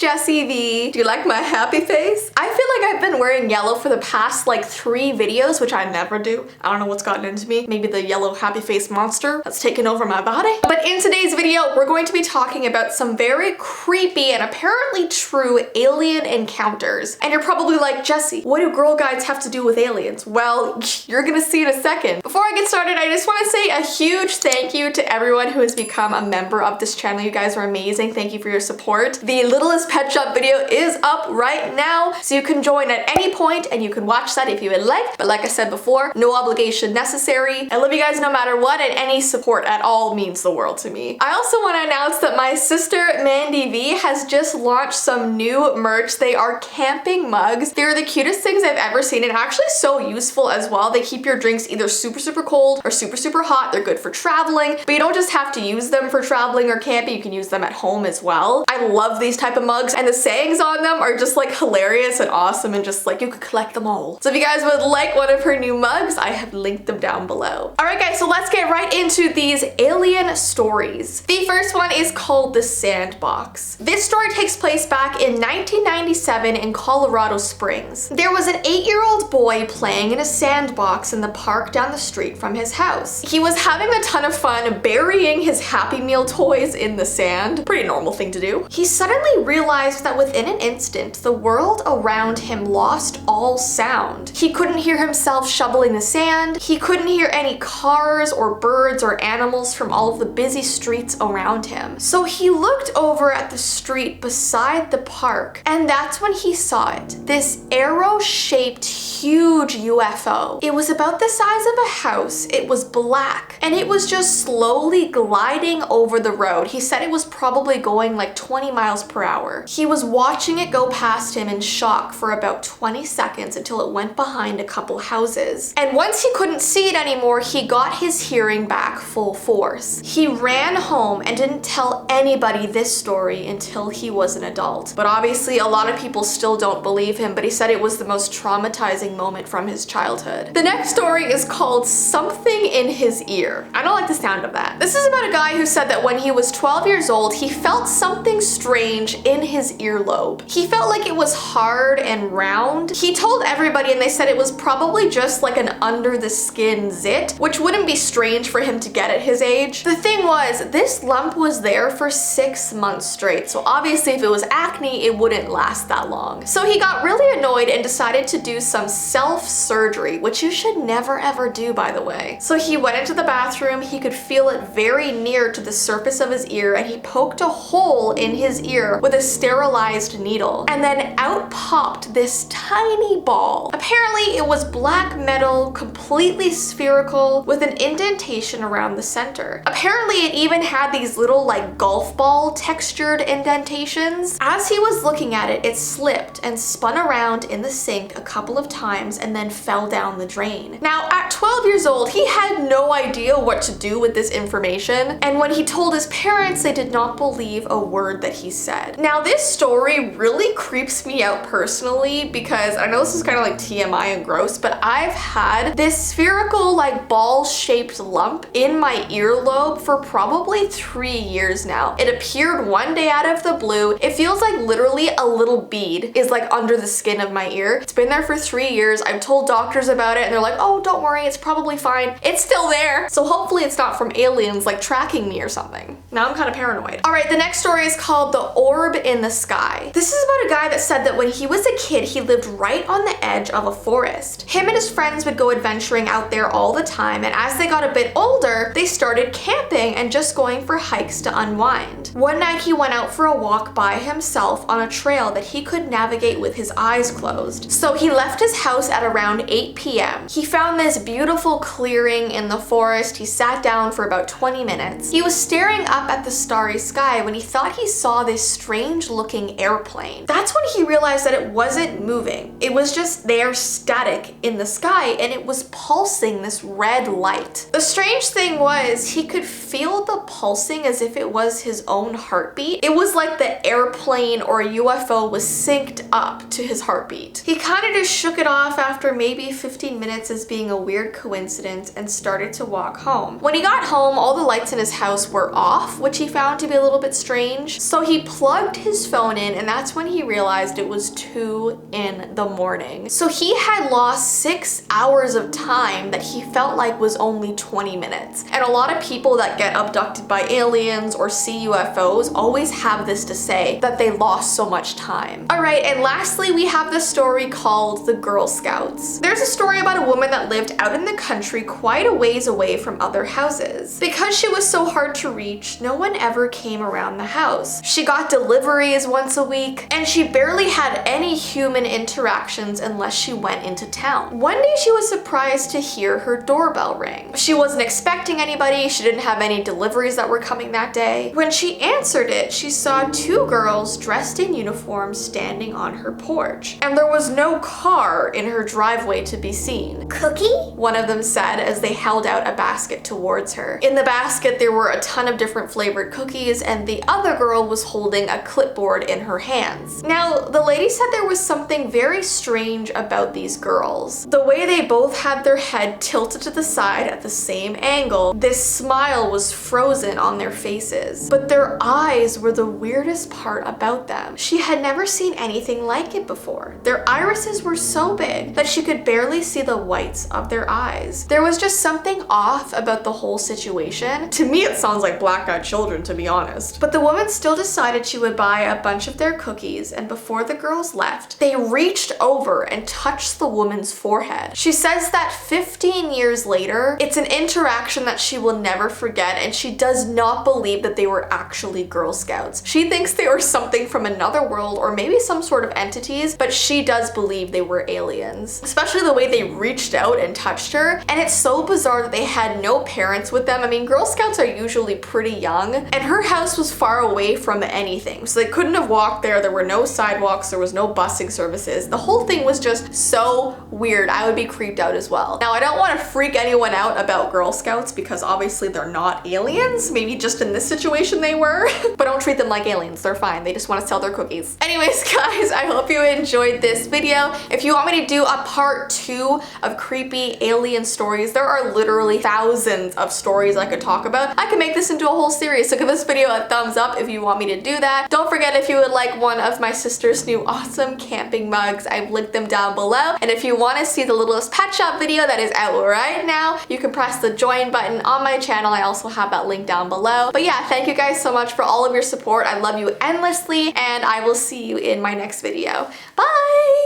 Jessii Vee. Do you like my happy face? I feel like I've been wearing yellow for the past like 3 videos, which I never do. I don't know what's gotten into me. Maybe the yellow happy face monster that's taken over my body. But in today's video, we're going to be talking about some very creepy and apparently true alien encounters. And you're probably like, Jessii, what do Girl Guides have to do with aliens? Well, you're gonna see in a second. Before I get started, I just want to say a huge thank you to everyone who has become a member of this channel. You guys are amazing. Thank you for your support. The Littlest Pet Shop video is up right now, so you can join at any point and you can watch that if you would like. But like I said before, no obligation necessary. I love you guys no matter what, and any support at all means the world to me. I also want to announce that my sister Mandy V has just launched some new merch. They are camping mugs. They're the cutest things I've ever seen and actually so useful as well. They keep your drinks either super cold or super hot. They're good for traveling, but you don't just have to use them for traveling or camping. You can use them at home as well. I love these type of mugs, and the sayings on them are just like hilarious and awesome, and just like you could collect them all. So if you guys would like one of her new mugs, I have linked them down below. All right guys, so let's get right into these alien stories. The first one is called the Sandbox. This story takes place back in 1997 in Colorado Springs. There was an 8-year-old boy playing in a sandbox in the park down the street from his house. He was having a ton of fun burying his Happy Meal toys in the sand. Pretty normal thing to do. He suddenly realized that within an instant, the world around him lost all sound. He couldn't hear himself shoveling the sand. He couldn't hear any cars or birds or animals from all of the busy streets around him. So he looked over at the street beside the park, and that's when he saw it. This arrow-shaped huge UFO. It was about the size of a house. It was black, and it was just slowly gliding over the road. He said it was probably going like 20 miles per hour. He was watching it go past him in shock for about 20 seconds until it went behind a couple houses. And once he couldn't see it anymore, he got his hearing back full force. He ran home and didn't tell anybody this story until he was an adult. But obviously a lot of people still don't believe him, but he said it was the most traumatizing moment from his childhood. The next story is called Something in His Ear. I don't like the sound of that. This is about a guy who said that when he was 12 years old, he felt something strange in his earlobe. He felt like it was hard and round. He told everybody and they said it was probably just like an under the skin zit, which wouldn't be strange for him to get at his age. The thing was, this lump was there for 6 months straight, so obviously if it was acne, it wouldn't last that long. So he got really annoyed and decided to do some self-surgery, which you should never ever do, by the way. So he went into the bathroom. He could feel it very near to the surface of his ear, and he poked a hole in his ear with a sterilized needle, and then out popped this tiny ball. Apparently it was black metal, completely spherical, with an indentation around the center. Apparently it even had these little like golf ball textured indentations. As he was looking at it, it slipped and spun around in the sink a couple of times and then fell down the drain. Now at 12 years old, he had no idea what to do with this information, and when he told his parents, they did not believe a word that he said. Now this story really creeps me out personally, because I know this is kind of like TMI and gross, but I've had this spherical like ball-shaped lump in my earlobe for probably 3 years now. It appeared one day out of the blue. It feels like literally a little bead is like under the skin of my ear. It's been there for 3 years. I've told doctors about it and they're like, oh, don't worry, it's probably fine. It's still there. So hopefully it's not from aliens like tracking me or something. Now I'm kind of paranoid. All right, the next story is called The Orb in the Sky. This is about a guy that said that when he was a kid, he lived right on the edge of a forest. Him and his friends would go adventuring out there all the time, and as they got a bit older, they started camping and just going for hikes to unwind. One night he went out for a walk by himself on a trail that he could navigate with his eyes closed. So he left his house at around 8 p.m. He found this beautiful clearing in the forest. He sat down for about 20 minutes. He was staring up at the starry sky when he thought he saw this strange looking airplane. That's when he realized that it wasn't moving. It was just there static in the sky, and it was pulsing this red light. The strange thing was he could feel the pulsing as if it was his own own heartbeat. It was like the airplane or UFO was synced up to his heartbeat. He kind of just shook it off after maybe 15 minutes as being a weird coincidence and started to walk home. When he got home, all the lights in his house were off, which he found to be a little bit strange. So he plugged his phone in, and that's when he realized it was 2 in the morning. So he had lost 6 hours of time that he felt like was only 20 minutes. And a lot of people that get abducted by aliens or see UFOs always have this to say, that they lost so much time. All right, and lastly, we have the story called the Girl Scouts. There's a story about a woman that lived out in the country quite a ways away from other houses. Because she was so hard to reach, no one ever came around the house. She got deliveries once a week, and she barely had any human interactions unless she went into town. One day she was surprised to hear her doorbell ring. She wasn't expecting anybody, she didn't have any deliveries that were coming that day. When she answered it, she saw 2 girls dressed in uniform standing on her porch, and there was no car in her driveway to be seen. "Cookie?" one of them said as they held out a basket towards her. In the basket there were a ton of different flavored cookies, and the other girl was holding a clipboard in her hands. Now, the lady said there was something very strange about these girls. The way they both had their head tilted to the side at the same angle, this smile was frozen on their faces, but their eyes were the weirdest part about them. She had never seen anything like it before. Their irises were so big that she could barely see the whites of their eyes. There was just something off about the whole situation. To me, it sounds like black-eyed children, to be honest. But the woman still decided she would buy a bunch of their cookies, and before the girls left, they reached over and touched the woman's forehead. She says that 15 years later, it's an interaction that she will never forget, and she does not believe that they were actually Girl Scouts. She thinks they were something from another world or maybe some sort of entities, but she does believe they were aliens. Especially the way they reached out and touched her, and it's so bizarre that they had no parents with them. I mean, Girl Scouts are usually pretty young, and her house was far away from anything, so they couldn't have walked there. There were no sidewalks, there was no busing services. The whole thing was just so weird. I would be creeped out as well. Now, I don't want to freak anyone out about Girl Scouts because obviously they're not aliens. Maybe just in this situation they were, but don't treat them like aliens. They're fine. They just want to sell their cookies. Anyways, guys, I hope you enjoyed this video. If you want me to do a part 2 of creepy alien stories, there are literally thousands of stories I could talk about. I can make this into a whole series, so give this video a thumbs up if you want me to do that. Don't forget, if you would like one of my sister's new awesome camping mugs, I've linked them down below. And if you want to see the littlest pet shop video that is out right now, you can press the join button on my channel. I also have that link down below. But yeah, thank you guys so much for all of your support. I love you endlessly, and I will see you in my next video. Bye!